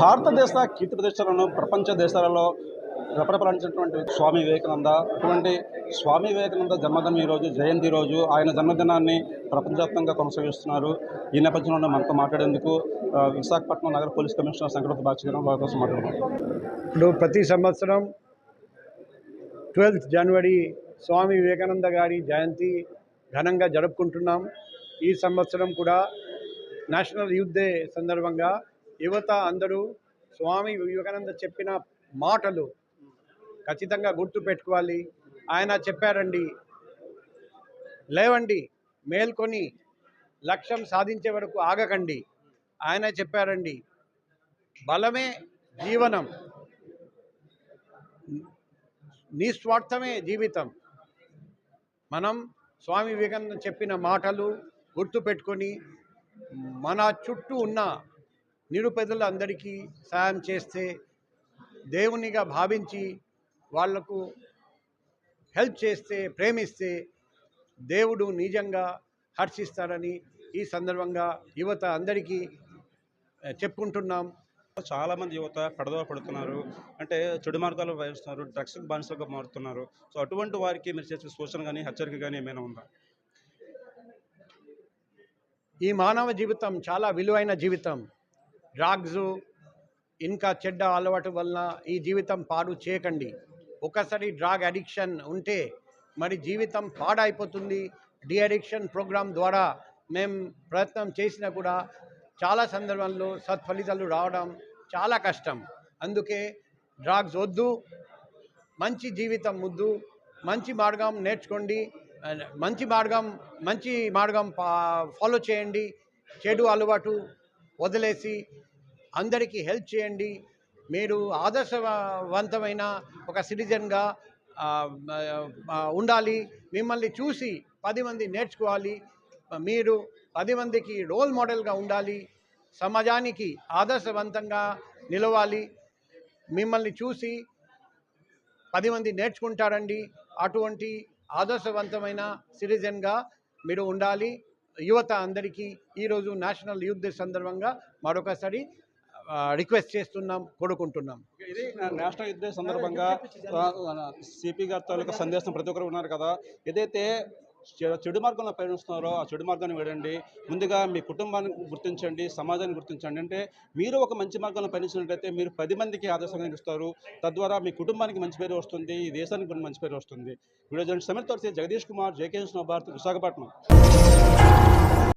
భారతదేశ కీర్తి ప్రతిష్టలను ప్రపంచ దేశాలలో రెపరెపలాడించినటువంటి స్వామి వివేకానంద, అటువంటి స్వామి వివేకానంద జన్మదినం ఈరోజు జయంతి రోజు. ఆయన జన్మదినాన్ని ప్రపంచవ్యాప్తంగా కొనసాగిస్తున్నారు. ఈ నేపథ్యంలో మనతో మాట్లాడేందుకు విశాఖపట్నం నగర పోలీస్ కమిషనర్ సంక్రాంతి బాధ్యత వారి కోసం మాట్లాడుతున్నారు. ఇప్పుడు ప్రతి సంవత్సరం 12th జనవరి స్వామి వివేకానంద గారి జయంతి ఘనంగా జరుపుకుంటున్నాం. ఈ సంవత్సరం కూడా నేషనల్ యూత్ డే సందర్భంగా యువత అందరూ స్వామి వివేకానంద చెప్పిన మాటలు ఖచ్చితంగా గుర్తు పెట్టుకోవాలి. ఆయన చెప్పారండి, లేవండి, మేల్కొని లక్ష్యం సాధించే వరకు ఆగకండి. ఆయన చెప్పారండి, బలమే జీవనం, నిస్వార్థమే జీవితం. మనం స్వామి వివేకానంద చెప్పిన మాటలు గుర్తుపెట్టుకొని మన చుట్టూ ఉన్న నిరుపేదలందరికీ సాయం చేస్తే, దేవునిగా భావించి వాళ్లకు హెల్ప్ చేస్తే, ప్రేమిస్తే దేవుడు నిజంగా హర్షిస్తారని ఈ సందర్భంగా యువత అందరికీ చెప్పుకుంటున్నాం. చాలామంది యువత పడదవ పడుతున్నారు, అంటే చెడు మార్గాలు వహిస్తున్నారు, డ్రగ్స్కి బానిసలుగా మారుతున్నారు. సో అటువంటి వారికి మీరు చేసే సూచన కానీ హెచ్చరిక కానీ ఏమైనా ఉందా? ఈ మానవ జీవితం చాలా విలువైన జీవితం. డ్రగ్స్ ఇంకా చెడ్డ అలవాటు వలన ఈ జీవితం పాడు చేయకండి. ఒకసారి డ్రగ్ అడిక్షన్ ఉంటే మరి జీవితం పాడైపోతుంది. డి అడిక్షన్ ప్రోగ్రాం ద్వారా మేము ప్రయత్నం చేసినా కూడా చాలా సందర్భాల్లో సత్ఫలితాలు రావడం చాలా కష్టం. అందుకే డ్రగ్స్ వద్దు, మంచి జీవితం ముద్దు, మంచి మార్గం నేర్చుకోండి, మంచి మార్గం ఫాలో చేయండి. చెడు అలవాటు వదిలేసి అందరికీ హెల్ప్ చేయండి. మీరు ఆదర్శవంతమైన ఒక సిటిజన్గా ఉండాలి. మిమ్మల్ని చూసి 10 మంది నేర్చుకోవాలి. మీరు 10 మందికి రోల్ మోడల్గా ఉండాలి. సమాజానికి ఆదర్శవంతంగా నిలవాలి. మిమ్మల్ని చూసి 10 మంది నేర్చుకుంటారండి. అటువంటి ఆదర్శవంతమైన సిటిజన్గా మీరు ఉండాలి. యువత అందరికీ ఈరోజు నేషనల్ యూత్ డే సందర్భంగా మరొకసారి రిక్వెస్ట్ చేస్తున్నాం, కోరుకుంటున్నాం. ఇది నేషనల్ యూత్ డే సందర్భంగా సిపి గారి తాలూకా సందేశం ప్రతి ఒక్కరు ఉన్నారు కదా. ఏదైతే చెడు మార్గంలో పయనిస్తున్నారో ఆ చెడు మార్గాన్ని వేడండి. ముందుగా మీ కుటుంబాన్ని గుర్తించండి, సమాజాన్ని గుర్తించండి. అంటే మీరు ఒక మంచి మార్గంలో పయనించినట్లయితే మీరు 10 మందికి ఆదర్శంగా నిలుస్తారు. తద్వారా మీ కుటుంబానికి మంచి పేరు వస్తుంది, ఈ దేశానికి కూడా మంచి పేరు వస్తుంది. వీడియో జర్నలిస్ట్ సమీర్ తోటి జగదీష్ కుమార్, జేకే న్యూస్ భారత్, విశాఖపట్నం.